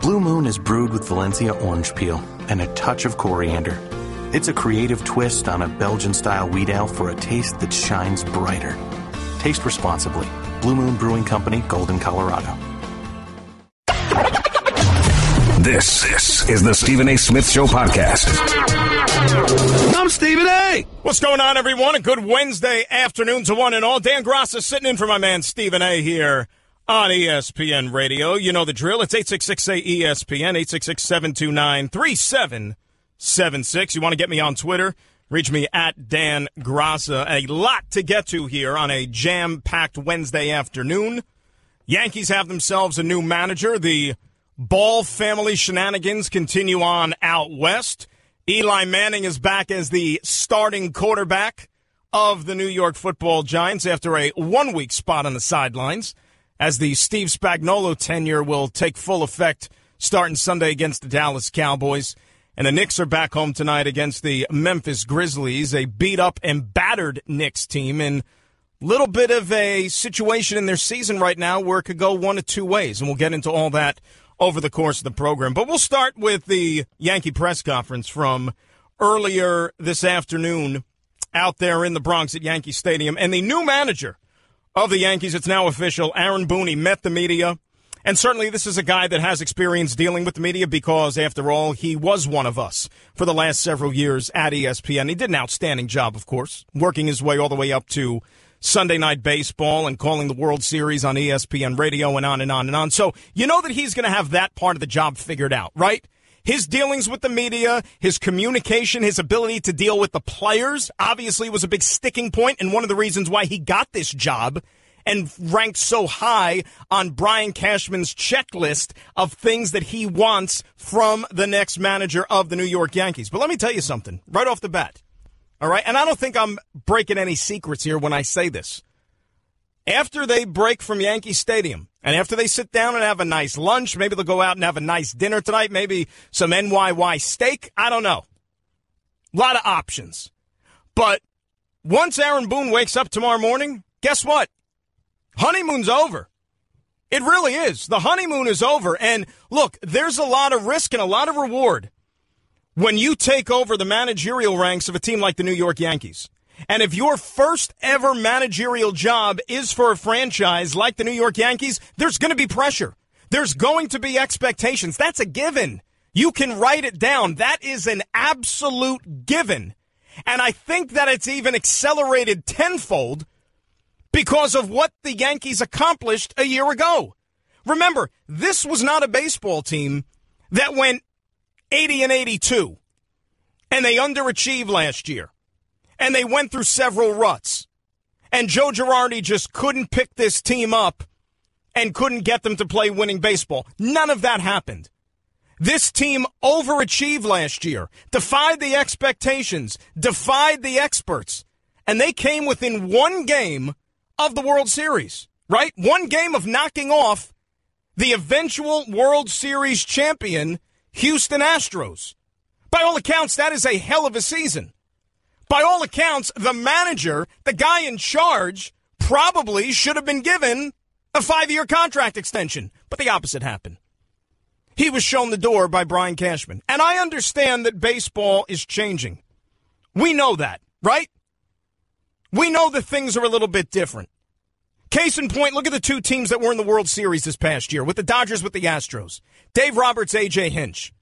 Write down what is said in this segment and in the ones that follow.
Blue Moon is brewed with Valencia orange peel and a touch of coriander. It's a creative twist on a Belgian-style wheat ale for a taste that shines brighter. Taste responsibly. Blue Moon Brewing Company, Golden, Colorado. This is the Stephen A. Smith Show podcast. I'm Stephen A. What's going on, everyone? A good Wednesday afternoon to one and all. Dan Graca sitting in for my man Stephen A. here on ESPN Radio. You know the drill. It's 866-ESPN, 866-729-3776. You want to get me on Twitter? Reach me at Dan Graca. A lot to get to here on a jam-packed Wednesday afternoon. Yankees have themselves a new manager. The Ball family shenanigans continue on out west. Eli Manning is back as the starting quarterback of the New York Football Giants after a 1-week spot on the sidelines, as the Steve Spagnuolo tenure will take full effect starting Sunday against the Dallas Cowboys. And the Knicks are back home tonight against the Memphis Grizzlies, a beat-up and battered Knicks team in a little bit of a situation in their season right now where it could go one of two ways, and we'll get into all that over the course of the program. But we'll start with the Yankee press conference from earlier this afternoon out there in the Bronx at Yankee Stadium. And the new manager of the Yankees, it's now official, Aaron Boone, met the media. And certainly this is a guy that has experience dealing with the media because, after all, he was one of us for the last several years at ESPN. He did an outstanding job, of course, working his way all the way up to Sunday Night Baseball and calling the World Series on ESPN Radio and on and on and on. So you know that he's going to have that part of the job figured out, right? His dealings with the media, his communication, his ability to deal with the players obviously was a big sticking point and one of the reasons why he got this job and ranked so high on Brian Cashman's checklist of things that he wants from the next manager of the New York Yankees. But let me tell you something right off the bat. All right, and I don't think I'm breaking any secrets here when I say this. After they break from Yankee Stadium, and after they sit down and have a nice lunch, maybe they'll go out and have a nice dinner tonight, maybe some NYY steak, I don't know. A lot of options. But once Aaron Boone wakes up tomorrow morning, guess what? Honeymoon's over. It really is. The honeymoon is over. And look, there's a lot of risk and a lot of reward when you take over the managerial ranks of a team like the New York Yankees. And if your first ever managerial job is for a franchise like the New York Yankees, there's going to be pressure. There's going to be expectations. That's a given. You can write it down. That is an absolute given. And I think that it's even accelerated tenfold because of what the Yankees accomplished a year ago. Remember, this was not a baseball team that went 80 and 82, and they underachieved last year, and they went through several ruts, and Joe Girardi just couldn't pick this team up and couldn't get them to play winning baseball. None of that happened. This team overachieved last year, defied the expectations, defied the experts, and they came within one game of the World Series, right? One game of knocking off the eventual World Series champion, Houston Astros. By all accounts, that is a hell of a season. By all accounts, the manager, the guy in charge, probably should have been given a 5-year contract extension. But the opposite happened. He was shown the door by Brian Cashman. And I understand that baseball is changing. We know that, right? We know that things are a little bit different. Case in point, look at the two teams that were in the World Series this past year, with the Dodgers, with the Astros. Dave Roberts, A.J. Hinch.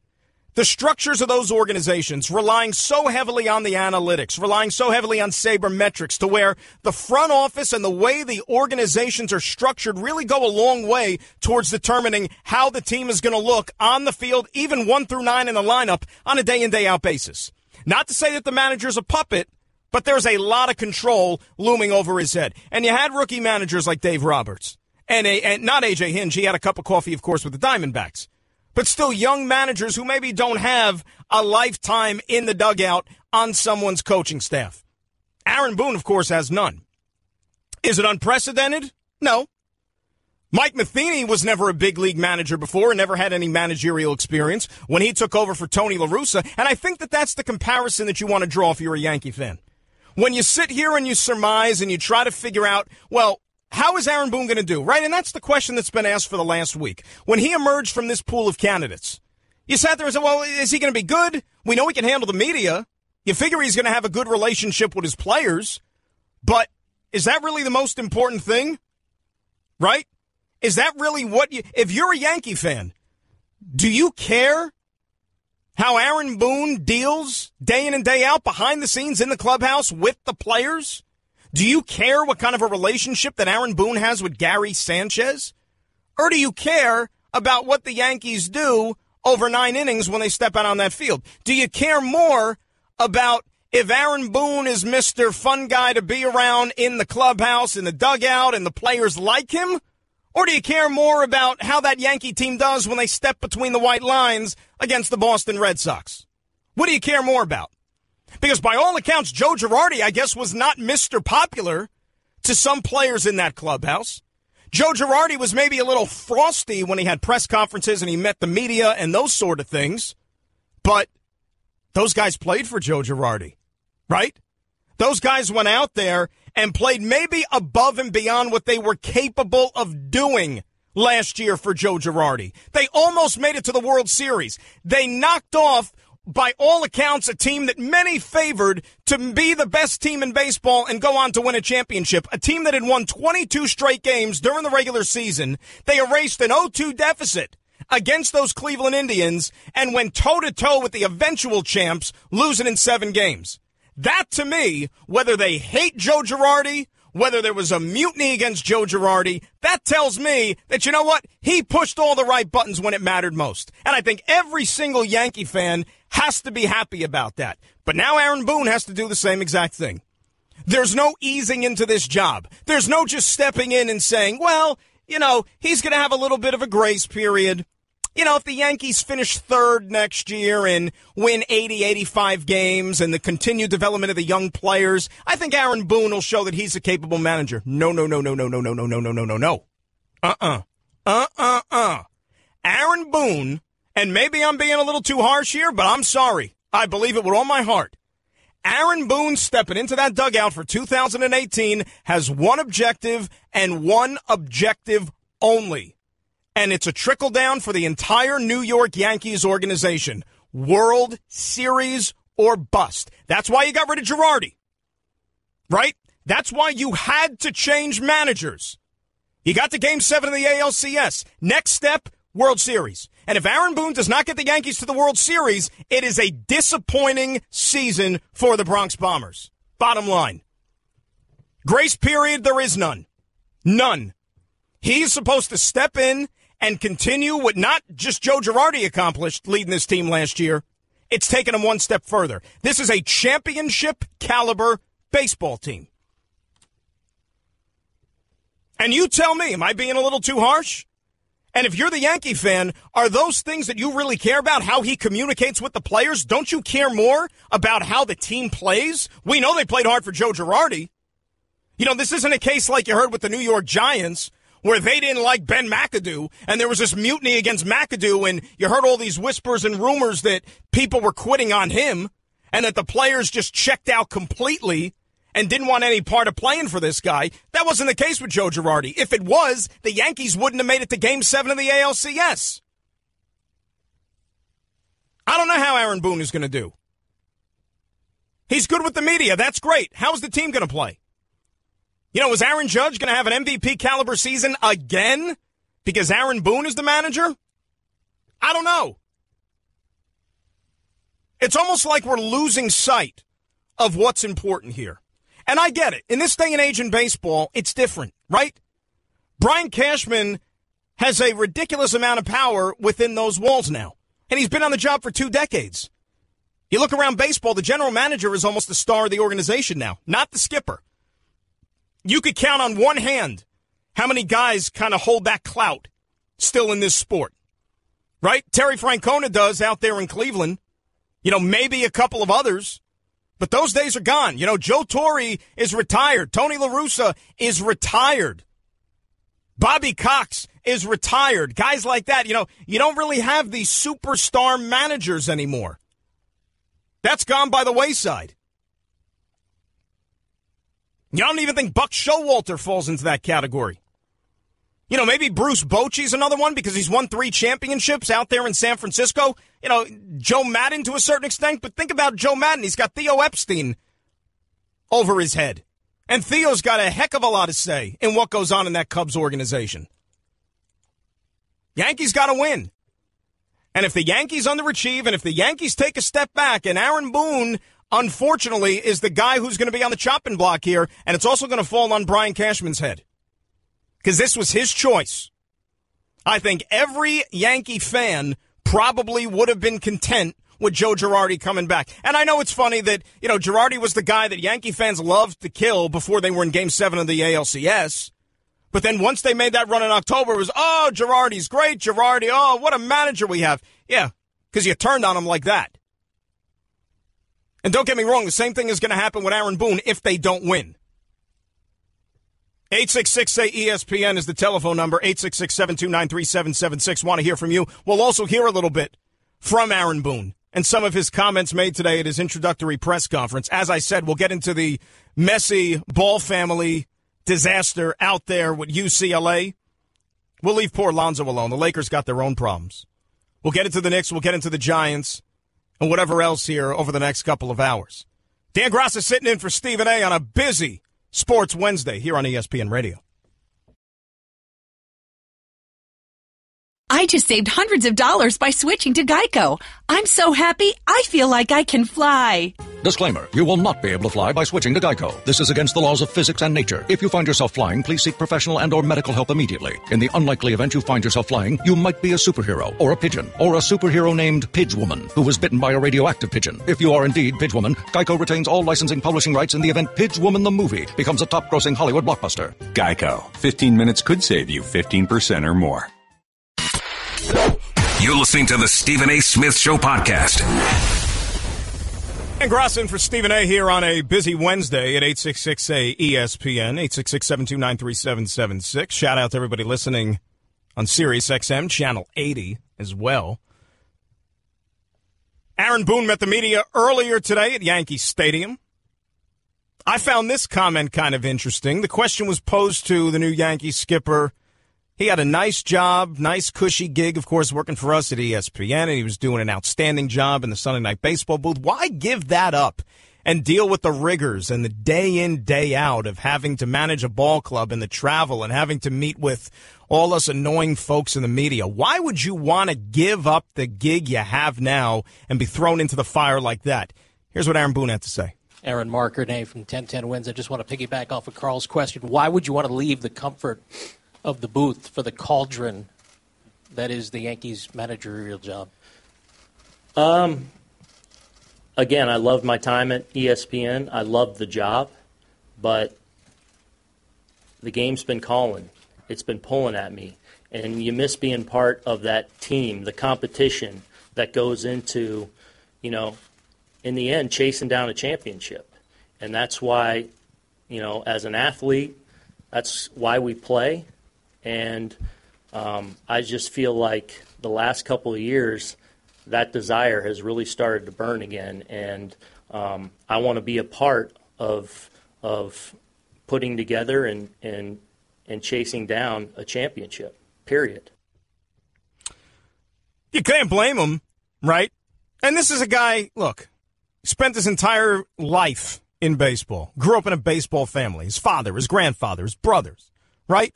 The structures of those organizations relying so heavily on the analytics, relying so heavily on sabermetrics to where the front office and the way the organizations are structured really go a long way towards determining how the team is going to look on the field, even 1 through 9 in the lineup on a day-in, day-out basis. Not to say that the manager's a puppet, but there's a lot of control looming over his head. And you had rookie managers like Dave Roberts. And not A.J. Hinch. He had a cup of coffee, of course, with the Diamondbacks. But still young managers who maybe don't have a lifetime in the dugout on someone's coaching staff. Aaron Boone, of course, has none. Is it unprecedented? No. Mike Matheny was never a big league manager before and never had any managerial experience when he took over for Tony La Russa. And I think that that's the comparison that you want to draw if you're a Yankee fan. When you sit here and you surmise and you try to figure out, well, how is Aaron Boone going to do, right? And that's the question that's been asked for the last week. When he emerged from this pool of candidates, you sat there and said, well, is he going to be good? We know he can handle the media. You figure he's going to have a good relationship with his players. But is that really the most important thing? Right? Is that really what you... If you're a Yankee fan, do you care how Aaron Boone deals day in and day out behind the scenes in the clubhouse with the players? Do you care what kind of a relationship that Aaron Boone has with Gary Sanchez? Or do you care about what the Yankees do over 9 innings when they step out on that field? Do you care more about if Aaron Boone is Mr. Fun Guy to be around in the clubhouse, in the dugout, and the players like him? Or do you care more about how that Yankee team does when they step between the white lines against the Boston Red Sox? What do you care more about? Because by all accounts, Joe Girardi, I guess, was not Mr. Popular to some players in that clubhouse. Joe Girardi was maybe a little frosty when he had press conferences and he met the media and those sort of things. But those guys played for Joe Girardi, right? Those guys went out there and played maybe above and beyond what they were capable of doing last year for Joe Girardi. They almost made it to the World Series. They knocked off, by all accounts, a team that many favored to be the best team in baseball and go on to win a championship. A team that had won 22 straight games during the regular season. They erased an 0-2 deficit against those Cleveland Indians and went toe-to-toe with the eventual champs, losing in 7 games. That, to me, whether they hate Joe Girardi, whether there was a mutiny against Joe Girardi, that tells me that, you know what, he pushed all the right buttons when it mattered most. And I think every single Yankee fan has to be happy about that. But now Aaron Boone has to do the same exact thing. There's no easing into this job. There's no just stepping in and saying, well, you know, he's going to have a little bit of a grace period. You know, if the Yankees finish third next year and win 80, 85 games and the continued development of the young players, I think Aaron Boone will show that he's a capable manager. No. Aaron Boone, and maybe I'm being a little too harsh here, but I'm sorry. I believe it with all my heart. Aaron Boone stepping into that dugout for 2018 has one objective and one objective only. And it's a trickle down for the entire New York Yankees organization. World Series or bust. That's why you got rid of Girardi. Right? That's why you had to change managers. You got to Game 7 of the ALCS. Next step, World Series. And if Aaron Boone does not get the Yankees to the World Series, it is a disappointing season for the Bronx Bombers. Bottom line. Grace period, there is none. None. He's supposed to step in and continue what not just Joe Girardi accomplished leading this team last year. It's taken him one step further. This is a championship caliber baseball team. And you tell me, am I being a little too harsh? And if you're the Yankee fan, are those things that you really care about, how he communicates with the players? Don't you care more about how the team plays? We know they played hard for Joe Girardi. You know, this isn't a case like you heard with the New York Giants, where they didn't like Ben McAdoo, and there was this mutiny against McAdoo, and you heard all these whispers and rumors that people were quitting on him, and that the players just checked out completely and didn't want any part of playing for this guy. That wasn't the case with Joe Girardi. If it was, the Yankees wouldn't have made it to Game 7 of the ALCS. I don't know how Aaron Boone is going to do. He's good with the media. That's great. How is the team going to play? You know, is Aaron Judge going to have an MVP caliber season again because Aaron Boone is the manager? I don't know. It's almost like we're losing sight of what's important here. And I get it. In this day and age in baseball, it's different, right? Brian Cashman has a ridiculous amount of power within those walls now. And he's been on the job for 2 decades. You look around baseball, the general manager is almost the star of the organization now, not the skipper. You could count on one hand how many guys kind of hold that clout still in this sport, right? Terry Francona does out there in Cleveland. You know, maybe a couple of others, but those days are gone. You know, Joe Torre is retired. Tony La Russa is retired. Bobby Cox is retired. Guys like that, you know, you don't really have these superstar managers anymore. That's gone by the wayside. You don't even think Buck Showalter falls into that category. You know, maybe Bruce Bochy's another one because he's won 3 championships out there in San Francisco. You know, Joe Madden to a certain extent, but think about Joe Madden. He's got Theo Epstein over his head. And Theo's got a heck of a lot to say in what goes on in that Cubs organization. Yankees got to win. And if the Yankees underachieve and if the Yankees take a step back, and Aaron Boone, unfortunately, is the guy who's going to be on the chopping block here, and it's also going to fall on Brian Cashman's head. Because this was his choice. I think every Yankee fan probably would have been content with Joe Girardi coming back. And I know it's funny that, you know, Girardi was the guy that Yankee fans loved to kill before they were in Game 7 of the ALCS. But then once they made that run in October, it was, oh, Girardi's great, Girardi, oh, what a manager we have. Yeah, because you turned on him like that. And don't get me wrong, the same thing is going to happen with Aaron Boone if they don't win. 866-SAY-ESPN is the telephone number, 866-729-3776. Want to hear from you. We'll also hear a little bit from Aaron Boone and some of his comments made today at his introductory press conference. As I said, we'll get into the messy Ball family disaster out there with UCLA. We'll leave poor Lonzo alone. The Lakers got their own problems. We'll get into the Knicks, we'll get into the Giants, and whatever else here over the next couple of hours. Dan Graca sitting in for Stephen A. on a busy Sports Wednesday here on ESPN Radio. I just saved hundreds of dollars by switching to Geico. I'm so happy, I feel like I can fly. Disclaimer, you will not be able to fly by switching to Geico. This is against the laws of physics and nature. If you find yourself flying, please seek professional and or medical help immediately. In the unlikely event you find yourself flying, you might be a superhero, or a pigeon, or a superhero named Pidgewoman, who was bitten by a radioactive pigeon. If you are indeed Pidgewoman, Geico retains all licensing publishing rights in the event Pidgewoman the movie becomes a top-grossing Hollywood blockbuster. Geico. 15 minutes could save you 15% or more. You're listening to the Stephen A. Smith Show podcast. And Graca in for Stephen A. here on a busy Wednesday at 866-ESPN, 866-729-3776. Shout out to everybody listening on Sirius XM, Channel 80 as well. Aaron Boone met the media earlier today at Yankee Stadium. I found this comment kind of interesting. The question was posed to the new Yankee skipper. He had a nice job, nice cushy gig, of course, working for us at ESPN, and he was doing an outstanding job in the Sunday Night Baseball booth. Why give that up and deal with the rigors and the day in, day out of having to manage a ball club and the travel and having to meet with all us annoying folks in the media? Why would you want to give up the gig you have now and be thrown into the fire like that? Here's what Aaron Boone had to say. Aaron Marker-Nay from 1010 Wins. I just want to piggyback off of Carl's question. Why would you want to leave the comfort of the booth for the cauldron that is the Yankees' managerial job? Again, I loved my time at ESPN. I loved the job, but the game's been calling. It's been pulling at me. And you miss being part of that team, the competition that goes into, you know, in the end, chasing down a championship. And that's why, you know, as an athlete, that's why we play. And I just feel like the last couple of years, that desire has really started to burn again. And I want to be a part of putting together and chasing down a championship, period. You can't blame him, right? And this is a guy, look, spent his entire life in baseball, grew up in a baseball family, his father, his grandfather, his brothers, right?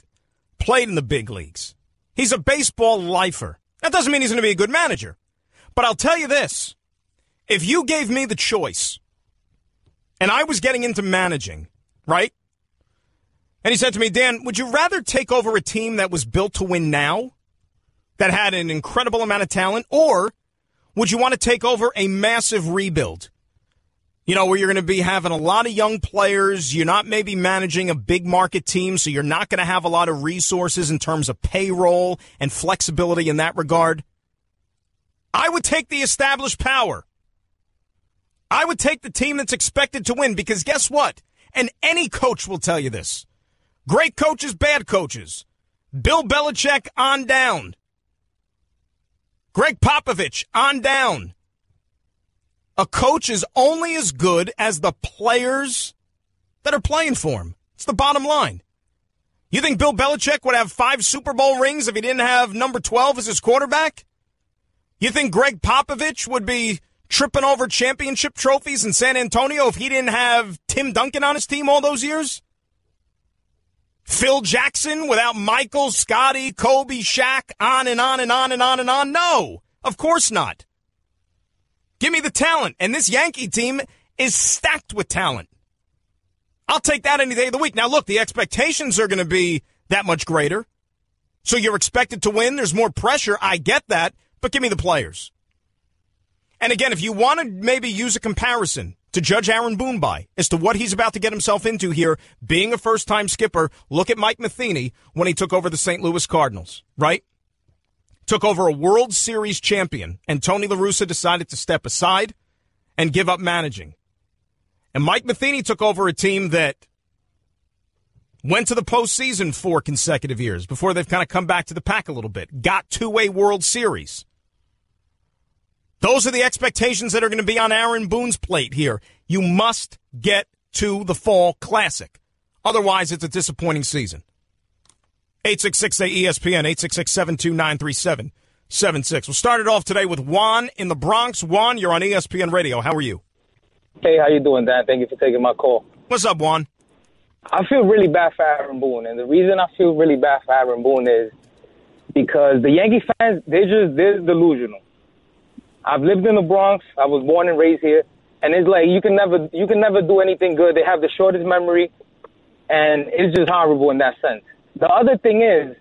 Played in the big leagues. He's a baseball lifer. That doesn't mean he's going to be a good manager. But I'll tell you this. If you gave me the choice and I was getting into managing, right? And he said to me, Dan, would you rather take over a team that was built to win now, that had an incredible amount of talent, or would you want to take over a massive rebuild? You know, where you're going to be having a lot of young players. You're not maybe managing a big market team, so you're not going to have a lot of resources in terms of payroll and flexibility in that regard. I would take the established power. I would take the team that's expected to win, because guess what? And any coach will tell you this. Great coaches, bad coaches. Bill Belichick on down. Greg Popovich on down. A coach is only as good as the players that are playing for him. It's the bottom line. You think Bill Belichick would have 5 Super Bowl rings if he didn't have number 12 as his quarterback? You think Greg Popovich would be tripping over championship trophies in San Antonio if he didn't have Tim Duncan on his team all those years? Phil Jackson without Michael, Scotty, Kobe, Shaq, on and on and on and on and on? No, of course not. Give me the talent. And this Yankee team is stacked with talent. I'll take that any day of the week. Now, look, the expectations are going to be that much greater. So you're expected to win. There's more pressure. I get that. But give me the players. And again, if you want to maybe use a comparison to judge Aaron Boone by as to what he's about to get himself into here, being a first-time skipper, look at Mike Matheny when he took over the St. Louis Cardinals, right? Took over a World Series champion, and Tony La Russa decided to step aside and give up managing. And Mike Matheny took over a team that went to the postseason 4 consecutive years before they've kind of come back to the pack a little bit, got to a World Series. Those are the expectations that are going to be on Aaron Boone's plate here. You must get to the Fall Classic. Otherwise, it's a disappointing season. 866-ESPN, 866-729-3776. We'll start it off today with Juan in the Bronx. Juan, you're on ESPN Radio. How are you? Hey, how you doing, Dan? Thank you for taking my call. What's up, Juan? I feel really bad for Aaron Boone, and the reason I feel really bad for Aaron Boone is because the Yankee fans, they're delusional. I've lived in the Bronx. I was born and raised here, and it's like you can never do anything good. They have the shortest memory, and it's just horrible in that sense. The other thing is,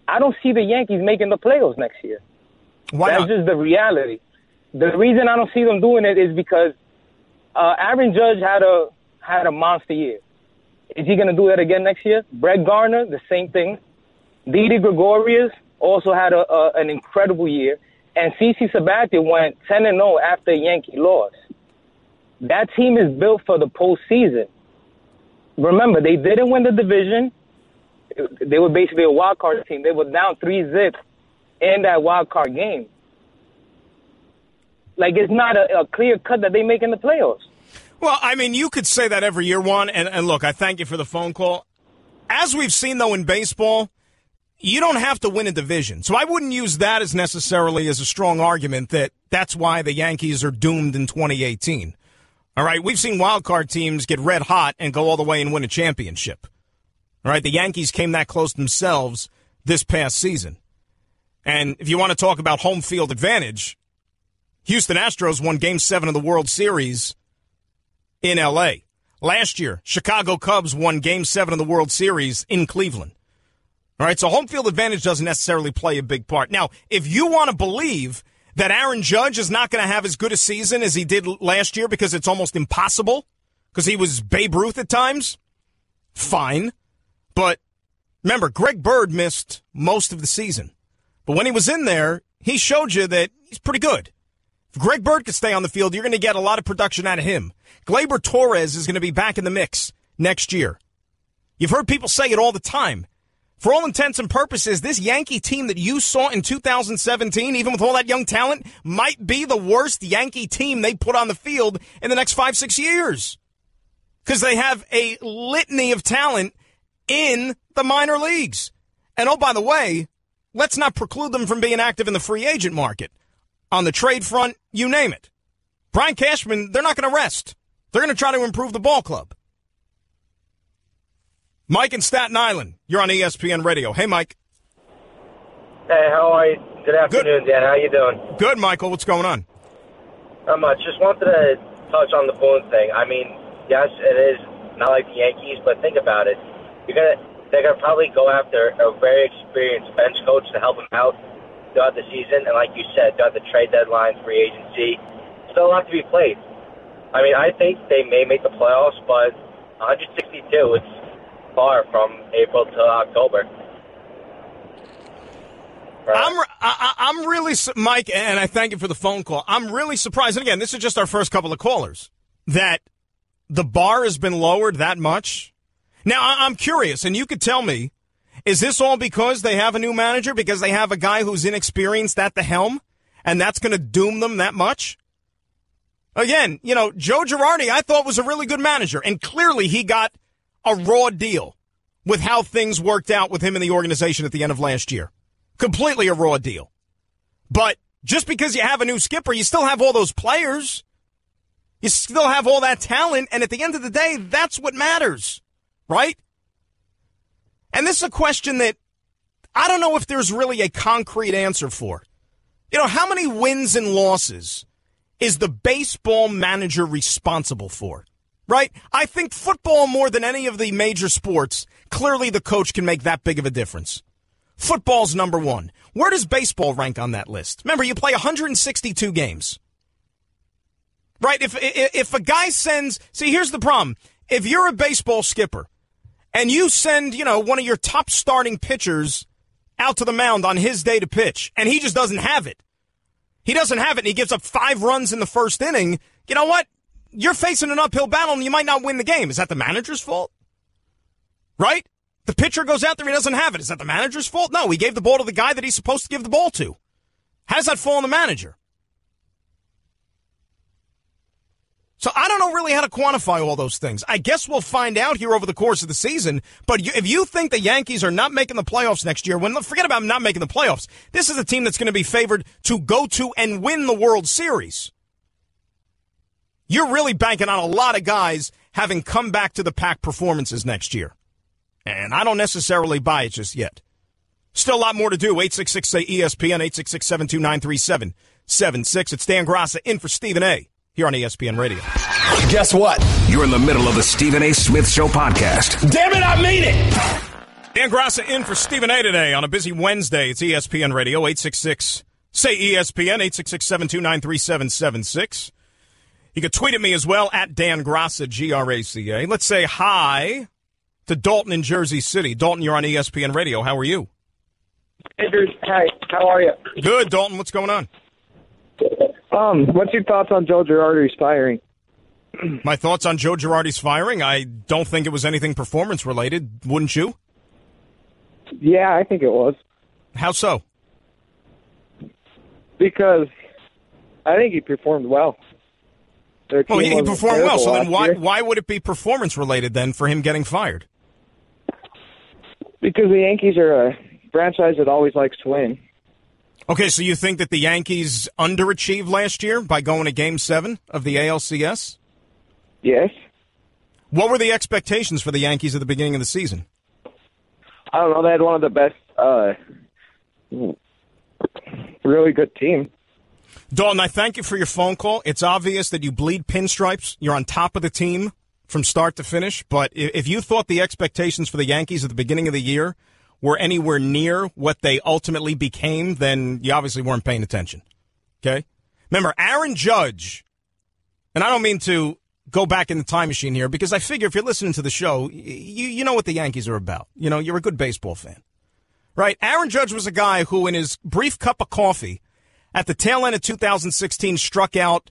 I don't see the Yankees making the playoffs next year. Why not? That's just the reality. The reason I don't see them doing it is because Aaron Judge had a monster year. Is he going to do that again next year? Brett Garner, the same thing. Didi Gregorius also had an incredible year. And CeCe Sabathia went 10-0 after a Yankee loss. That team is built for the postseason. Remember, they didn't win the division. They were basically a wild card team. They were down 3-0 in that wild card game. Like, it's not a clear cut that they make in the playoffs. Well, I mean, you could say that every year, Juan. And look, I thank you for the phone call. As we've seen, though, in baseball, you don't have to win a division. So I wouldn't use that as necessarily as a strong argument that that's why the Yankees are doomed in 2018. All right, we've seen wild card teams get red hot and go all the way and win a championship. All right, the Yankees came that close themselves this past season. And if you want to talk about home field advantage, Houston Astros won Game 7 of the World Series in L.A. Last year, Chicago Cubs won Game 7 of the World Series in Cleveland. All right, so home field advantage doesn't necessarily play a big part. Now, if you want to believe that Aaron Judge is not going to have as good a season as he did last year because it's almost impossible, because he was Babe Ruth at times, fine. But remember, Greg Bird missed most of the season. But when he was in there, he showed you that he's pretty good. If Greg Bird could stay on the field, you're going to get a lot of production out of him. Gleyber Torres is going to be back in the mix next year. You've heard people say it all the time. For all intents and purposes, this Yankee team that you saw in 2017, even with all that young talent, might be the worst Yankee team they put on the field in the next 5-6 years. Because they have a litany of talent in the minor leagues. And oh, by the way, let's not preclude them from being active in the free agent market. On the trade front, you name it. Brian Cashman, they're not going to rest. They're going to try to improve the ball club. Mike in Staten Island, you're on ESPN Radio. Hey, Mike. Hey, how are you? Good afternoon, Dan. How you doing? Good, Michael. What's going on? Not much. Just wanted to touch on the Boone thing. I mean, yes, it is not like the Yankees, but think about it. They're gonna probably go after a very experienced bench coach to help them out throughout the season, and like you said, throughout the trade deadline, free agency, still a lot to be played. I mean, I think they may make the playoffs, but 162, it's far from April to October. Right. I'm really, Mike, and I thank you for the phone call. I'm really surprised, and again, this is just our first couple of callers, that the bar has been lowered that much. Now, I'm curious, and you could tell me, is this all because they have a new manager, because they have a guy who's inexperienced at the helm, and that's going to doom them that much? Again, Joe Girardi I thought was a really good manager, and clearly he got a raw deal with how things worked out with him in the organization at the end of last year. Completely a raw deal. But just because you have a new skipper, you still have all those players. You still have all that talent, and at the end of the day, that's what matters, right? And this is a question that I don't know if there's really a concrete answer for. How many wins and losses is the baseball manager responsible for, right? I think football, more than any of the major sports, clearly the coach can make that big of a difference. Football's number one. Where does baseball rank on that list? Remember, you play 162 games. Right? If a guy sends... See, here's the problem. If you're a baseball skipper and you send, one of your top starting pitchers out to the mound on his day to pitch, and he just doesn't have it. He doesn't have it, and he gives up 5 runs in the first inning. You know what? You're facing an uphill battle, and you might not win the game. Is that the manager's fault? Right? The pitcher goes out there, he doesn't have it. Is that the manager's fault? No, he gave the ball to the guy that he's supposed to give the ball to. How does that fall on the manager? So I don't know really how to quantify all those things. I guess we'll find out here over the course of the season. But if you think the Yankees are not making the playoffs next year, forget about not making the playoffs. This is a team that's going to be favored to go to and win the World Series. You're really banking on a lot of guys having come back to the pack performances next year. And I don't necessarily buy it just yet. Still a lot more to do. 866-ESPN, 866-729-3776. It's Dan Graca in for Stephen A. here on ESPN Radio. Guess what? You're in the middle of the Stephen A. Smith Show podcast. Damn it, I mean it! Dan Graca in for Stephen A. today on a busy Wednesday. It's ESPN Radio, 866-SAY-ESPN, 866-729-3776. You can tweet at me as well, at Dan Graca, Graca. Let's say hi to Dalton in Jersey City. Dalton, you're on ESPN Radio. How are you? Hey, Bruce. Hi. How are you? Good, Dalton. What's going on? What's your thoughts on Joe Girardi's firing? My thoughts on Joe Girardi's firing? I don't think it was anything performance-related. Wouldn't you? Yeah, I think it was. How so? Because I think he performed well. Oh, he performed well. So then why would it be performance-related then for him getting fired? Because the Yankees are a franchise that always likes to win. Okay, so you think that the Yankees underachieved last year by going to Game 7 of the ALCS? Yes. What were the expectations for the Yankees at the beginning of the season? I don't know. They had one of the best, really good team. Dalton, I thank you for your phone call. It's obvious that you bleed pinstripes. You're on top of the team from start to finish. But if you thought the expectations for the Yankees at the beginning of the year were anywhere near what they ultimately became, then you obviously weren't paying attention. Okay? Remember, Aaron Judge, and I don't mean to go back in the time machine here, because I figure if you're listening to the show, you know what the Yankees are about. You know, you're a good baseball fan. Right? Aaron Judge was a guy who, in his brief cup of coffee at the tail end of 2016, struck out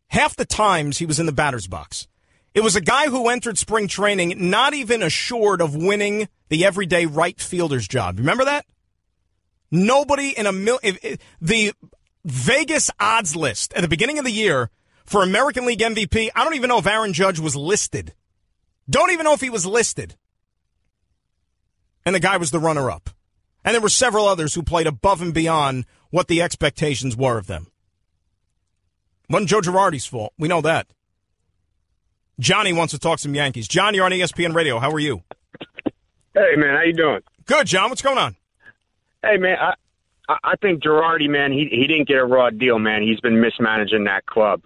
half the times he was in the batter's box. It was a guy who entered spring training not even assured of winning the everyday right fielder's job. Remember that? Nobody in the Vegas odds list at the beginning of the year for American League MVP, I don't even know if Aaron Judge was listed. Don't even know if he was listed. And the guy was the runner-up. And there were several others who played above and beyond what the expectations were of them. Wasn't Joe Girardi's fault. We know that. Johnny wants to talk some Yankees. John, you're on ESPN Radio. How are you? Hey, man. How you doing? Good, John. What's going on? Hey, man. I think Girardi, man, he didn't get a raw deal, man. He's been mismanaging that club.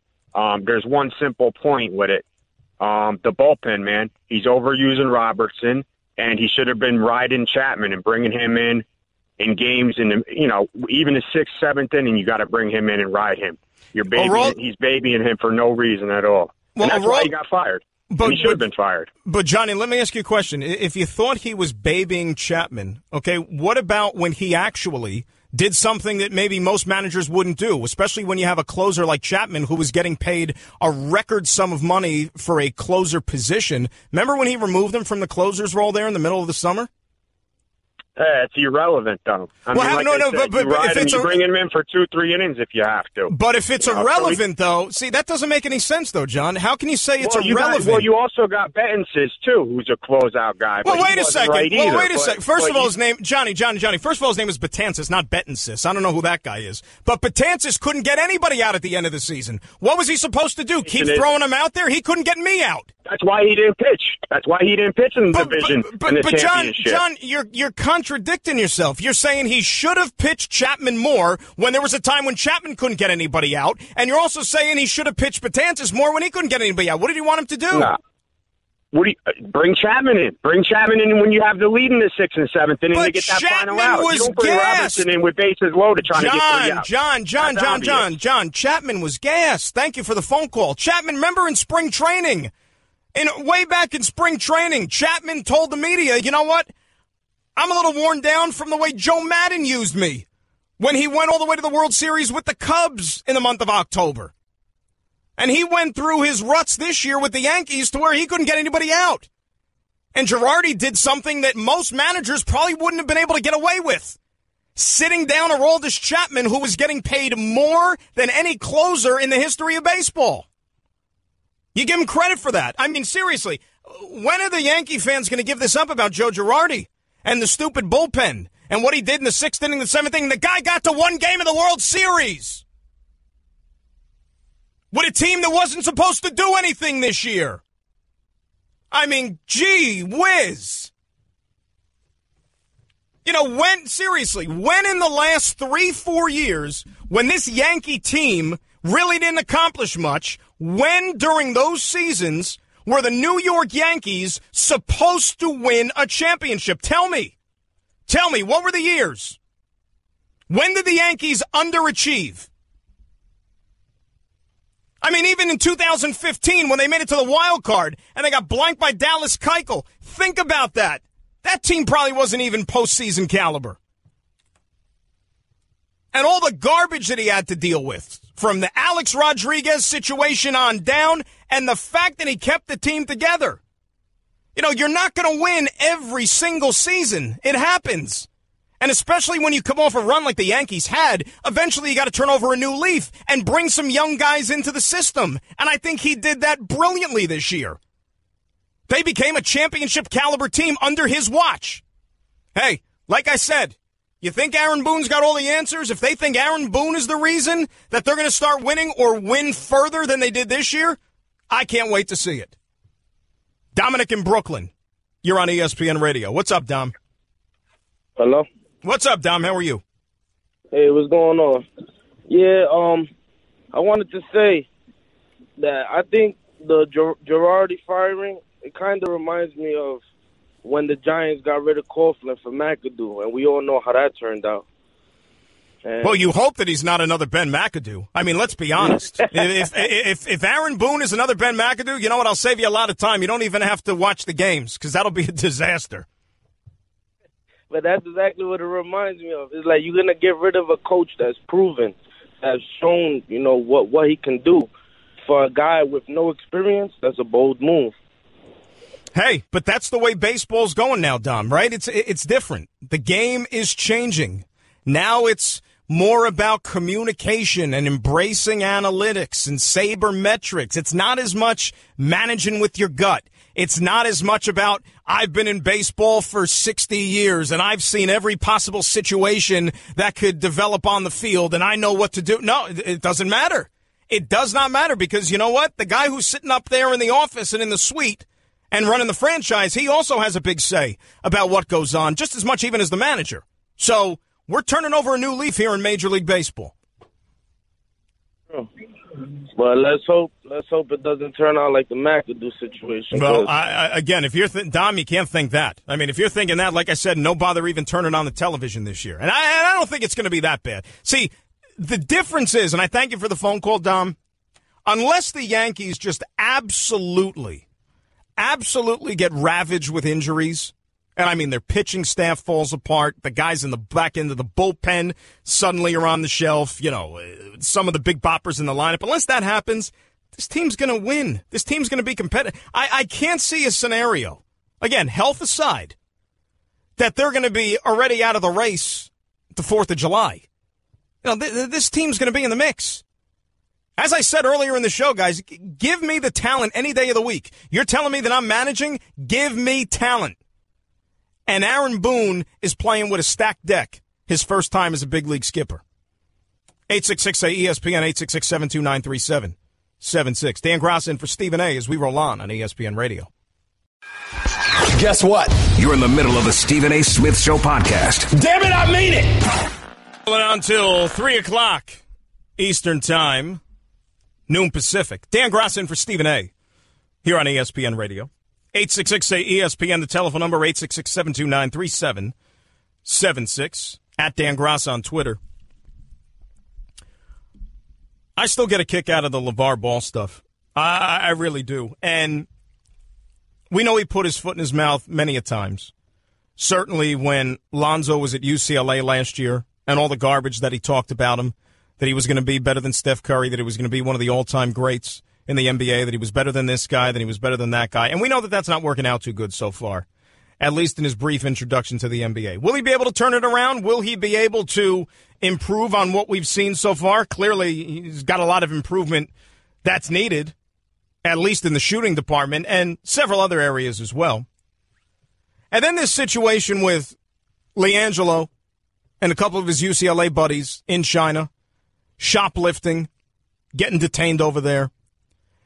There's one simple point with it. The bullpen, man. He's overusing Robertson, and he should have been riding Chapman and bringing him in games in the, even the 6th, 7th inning, you got to bring him in and ride him. He's babying him for no reason at all. And that's why he got fired. But he should have been fired. But, Johnny, let me ask you a question. If you thought he was babying Chapman, okay, what about when he actually did something that maybe most managers wouldn't do, especially when you have a closer like Chapman who was getting paid a record sum of money for a closer position? Remember when he removed him from the closer's role there in the middle of the summer? It's irrelevant, though. I mean, you bring him in for 2-3 innings if you have to. But if it's irrelevant, though, see, that doesn't make any sense, though, John. How can you say it's irrelevant? You also got Bettensis, too, who's a closeout guy. Well, wait a second. First of all, his name, Johnny. First of all, his name is Betances, not Bettensis. I don't know who that guy is. But Betances couldn't get anybody out at the end of the season. What was he supposed to do? Keep throwing him out there? He couldn't get me out. That's why he didn't pitch. That's why he didn't pitch in the division in the championship. John, you're contradicting yourself. You're saying he should have pitched Chapman more when there was a time when Chapman couldn't get anybody out, and you're also saying he should have pitched Betances more when he couldn't get anybody out. What did you want him to do? Nah. Bring Chapman in. Bring Chapman in when you have the lead in the 6th and 7th inning to get that final out. You don't bring Robinson in with bases loaded trying to get 3 outs. John, Chapman was gassed. Thank you for the phone call. Chapman, remember in spring training, way back in spring training, Chapman told the media, you know what? I'm a little worn down from the way Joe Madden used me when he went all the way to the World Series with the Cubs in the month of October. And he went through his ruts this year with the Yankees to where he couldn't get anybody out. And Girardi did something that most managers probably wouldn't have been able to get away with. Sitting down Aroldis Chapman, who was getting paid more than any closer in the history of baseball. You give him credit for that. I mean, seriously, when are the Yankee fans going to give this up about Joe Girardi and the stupid bullpen and what he did in the 6th inning, the 7th inning? The guy got to 1 game of the World Series with a team that wasn't supposed to do anything this year. I mean, gee whiz. You know, when in the last 3-4 years, when this Yankee team really didn't accomplish much, when during those seasons were the New York Yankees supposed to win a championship? Tell me, what were the years? When did the Yankees underachieve? I mean, even in 2015, when they made it to the wild card and they got blanked by Dallas Keuchel, think about that. That team probably wasn't even postseason caliber. And all the garbage that he had to deal with, from the Alex Rodriguez situation on down, and the fact that he kept the team together. You know, you're not going to win every single season. It happens. And especially when you come off a run like the Yankees had, eventually you got to turn over a new leaf and bring some young guys into the system. And I think he did that brilliantly this year. They became a championship caliber team under his watch. Hey, like I said, you think Aaron Boone's got all the answers? If they think Aaron Boone is the reason that they're going to start winning or win further than they did this year, I can't wait to see it. Dominic in Brooklyn, you're on ESPN Radio. What's up, Dom? Hello? What's up, Dom? How are you? Hey, what's going on? Yeah, I wanted to say that I think the Girardi firing, it kind of reminds me of when the Giants got rid of Coughlin for McAdoo, and we all know how that turned out. And well, you hope that he's not another Ben McAdoo. I mean, let's be honest. if Aaron Boone is another Ben McAdoo, you know what? I'll save you a lot of time. You don't even have to watch the games because that'll be a disaster. But that's exactly what it reminds me of. It's like you're going to get rid of a coach that's proven, that's shown, you know, what he can do. For a guy with no experience, that's a bold move. Hey, but that's the way baseball's going now, Dom, right? It's different. The game is changing. Now it's more about communication and embracing analytics and sabermetrics. It's not as much managing with your gut. It's not as much about, I've been in baseball for 60 years and I've seen every possible situation that could develop on the field and I know what to do. No, it doesn't matter. It does not matter because you know what? The guy who's sitting up there in the office and in the suite and running the franchise, he also has a big say about what goes on, just as much even as the manager. So we're turning over a new leaf here in Major League Baseball. Well, let's hope it doesn't turn out like the McAdoo situation. Well, again, if you're Dom, you can't think that. I mean, if you're thinking that, like I said, no bother even turning on the television this year. And I don't think it's going to be that bad. See, the difference is, and I thank you for the phone call, Dom, unless the Yankees just absolutely get ravaged with injuries, and I mean their pitching staff falls apart, the guys in the back end of the bullpen suddenly are on the shelf, you know, some of the big boppers in the lineup. Unless that happens, this team's going to win. This team's going to be competitive. I can't see a scenario, again, health aside, that they're going to be already out of the race the 4th of July. You know, this team's going to be in the mix. As I said earlier in the show, guys, give me the talent any day of the week. You're telling me that I'm managing? Give me talent. And Aaron Boone is playing with a stacked deck his first time as a big league skipper. 866-ESPN, 866-729-3776. Dan Graca in for Stephen A. as we roll on ESPN Radio. Guess what? You're in the middle of the Stephen A. Smith Show podcast. Damn it, I mean it! Until 3 o'clock Eastern Time, noon Pacific. Dan Graca in for Stephen A. here on ESPN Radio. 866-ESPN, the telephone number, 866-729-3776. At Dan Graca on Twitter. I still get a kick out of the LaVar Ball stuff. I really do. And we know he put his foot in his mouth many a times. Certainly when Lonzo was at UCLA last year and all the garbage that he talked about him, that he was going to be better than Steph Curry, that he was going to be one of the all-time greats in the NBA, that he was better than this guy, that he was better than that guy. And we know that that's not working out too good so far, at least in his brief introduction to the NBA. Will he be able to turn it around? Will he be able to improve on what we've seen so far? Clearly, he's got a lot of improvement that's needed, at least in the shooting department, and several other areas as well. And then this situation with LiAngelo and a couple of his UCLA buddies in China, shoplifting, getting detained over there.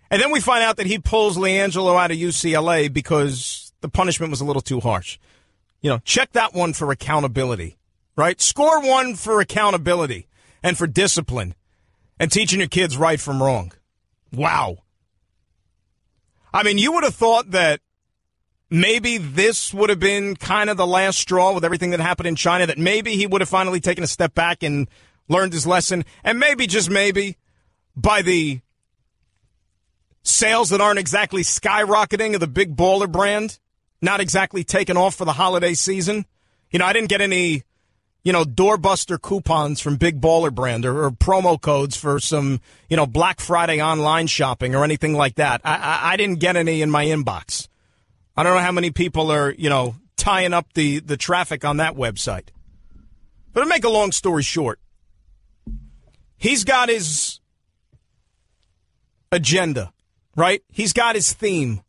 And then we find out that he pulls LiAngelo out of UCLA because the punishment was a little too harsh. You know, check that one for accountability, right? Score one for accountability and for discipline and teaching your kids right from wrong. Wow. I mean, you would have thought that maybe this would have been kind of the last straw with everything that happened in China, that maybe he would have finally taken a step back and learned his lesson, and maybe, just maybe, by the sales that aren't exactly skyrocketing of the Big Baller brand, not exactly taking off for the holiday season. You know, I didn't get any, doorbuster coupons from Big Baller brand or promo codes for some, Black Friday online shopping or anything like that. I didn't get any in my inbox. I don't know how many people are, tying up the traffic on that website. But to make a long story short, he's got his agenda, right? He's got his theme,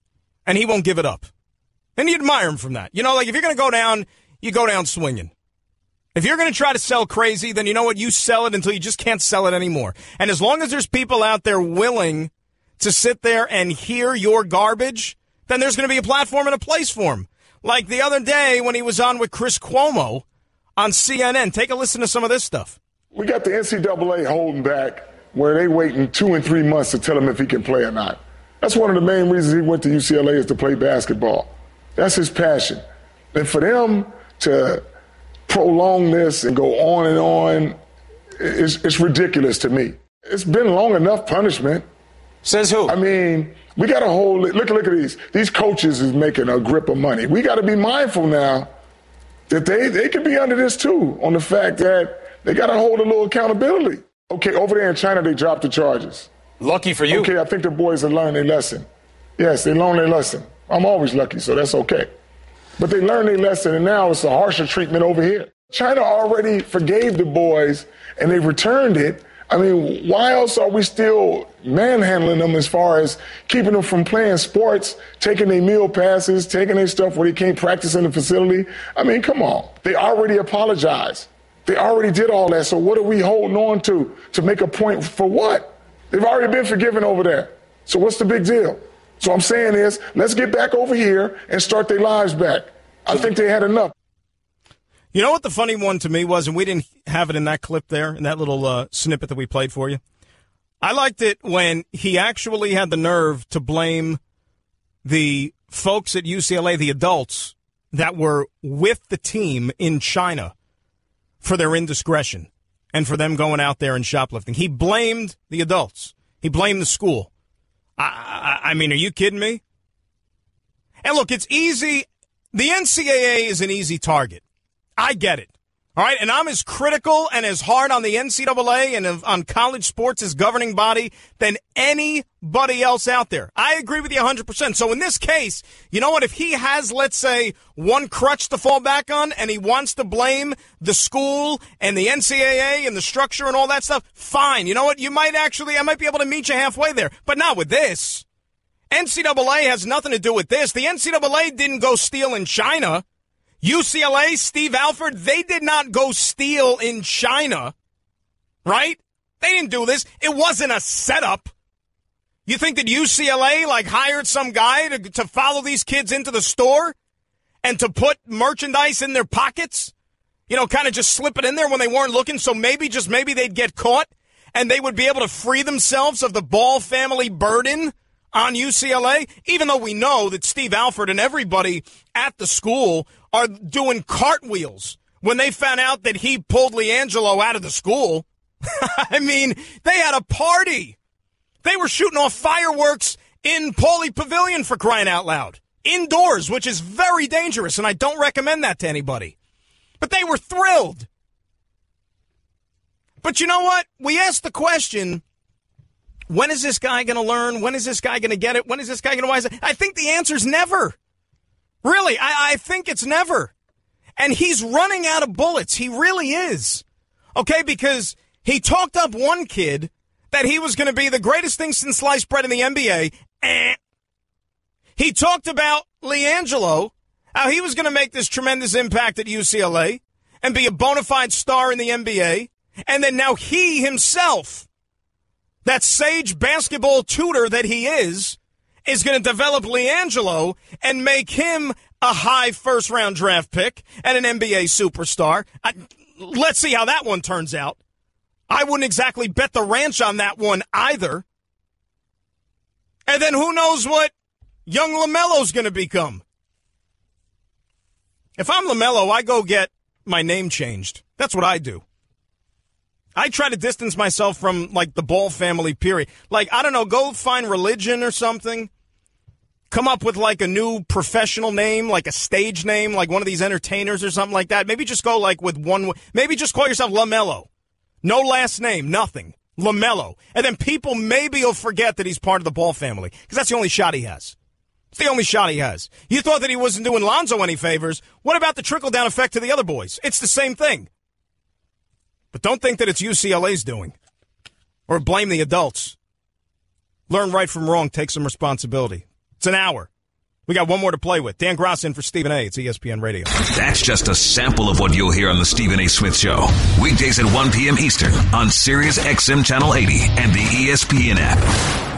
and he won't give it up. And you admire him from that. If you're going to go down, you go down swinging. If you're going to try to sell crazy, then you know what? You sell it until you just can't sell it anymore. And as long as there's people out there willing to sit there and hear your garbage, then there's going to be a platform and a place for him. Like the other day when he was on with Chris Cuomo on CNN. Take a listen to some of this stuff. We got the NCAA holding back where they waiting 2 and 3 months to tell him if he can play or not. That's one of the main reasons he went to UCLA, is to play basketball. That's his passion. And for them to prolong this and go on and on, it's ridiculous to me. It's been long enough punishment. Says who? I mean, we got to hold it. Look at these. These coaches is making a grip of money. We got to be mindful now that they could be under this too, on the fact that they got to hold a little accountability. Okay, over there in China, they dropped the charges. Lucky for you. Okay, I think the boys have learned their lesson. Yes, they learned their lesson. I'm always lucky, so that's okay. But they learned their lesson, and now it's a harsher treatment over here. China already forgave the boys, and they returned it. I mean, why else are we still manhandling them as far as keeping them from playing sports, taking their meal passes, taking their stuff where they can't practice in the facility? I mean, come on. They already apologized. They already did all that. So what are we holding on to make a point for what? They've already been forgiven over there. So what's the big deal? So I'm saying is, let's get back over here and start their lives back. I think they had enough. You know what the funny one to me was, and we didn't have it in that clip there, in that little snippet that we played for you? I liked it when he actually had the nerve to blame the folks at UCLA, the adults that were with the team in China, for their indiscretion and for them going out there and shoplifting. He blamed the adults. He blamed the school. I mean, are you kidding me? And look, it's easy. The NCAA is an easy target. I get it. All right, and I'm as critical and as hard on the NCAA and on college sports as governing body than anybody else out there. I agree with you 100%. So in this case, you know what? If he has, let's say, one crutch to fall back on and he wants to blame the school and the NCAA and the structure and all that stuff, fine. You know what? I might be able to meet you halfway there, but not with this. NCAA has nothing to do with this. The NCAA didn't go steal in China. UCLA, Steve Alford, they did not go steal in China, right? They didn't do this. It wasn't a setup. You think that UCLA, hired some guy to follow these kids into the store and to put merchandise in their pockets? Kind of just slip it in there when they weren't looking, so maybe they'd get caught and they would be able to free themselves of the Ball family burden on UCLA, even though we know that Steve Alford and everybody at the school are doing cartwheels when they found out that he pulled LiAngelo out of the school. I mean, they had a party. They were shooting off fireworks in Pauley Pavilion, for crying out loud. Indoors, which is very dangerous, and I don't recommend that to anybody. But they were thrilled. But you know what? We asked the question, when is this guy going to learn? When is this guy going to get it? When is this guy going to wise it? I think the answer's never. Really, I think it's never. And he's running out of bullets. He really is. Okay, because he talked up one kid that he was going to be the greatest thing since sliced bread in the NBA. He talked about LiAngelo, how he was going to make this tremendous impact at UCLA and be a bona fide star in the NBA. And then now he himself, that sage basketball tutor that he is going to develop LiAngelo and make him a high first-round draft pick and an NBA superstar. Let's see how that one turns out. I wouldn't exactly bet the ranch on that one either. And then who knows what young LaMelo's going to become. If I'm LaMelo, I go get my name changed. That's what I do. I try to distance myself from, the Ball family, period. I don't know, go find religion or something. Come up with, a new professional name, a stage name, one of these entertainers or something like that. Maybe just go, with one. Maybe just call yourself LaMelo. No last name, nothing. LaMelo. And then people maybe will forget that he's part of the Ball family, because that's the only shot he has. It's the only shot he has. You thought that he wasn't doing Lonzo any favors. What about the trickle-down effect to the other boys? It's the same thing. But don't think that it's UCLA's doing. Or blame the adults. Learn right from wrong. Take some responsibility. It's an hour. We got one more to play with. Dan Graca in for Stephen A. It's ESPN Radio. That's just a sample of what you'll hear on the Stephen A. Smith Show. Weekdays at 1 p.m. Eastern on Sirius XM Channel 80 and the ESPN app.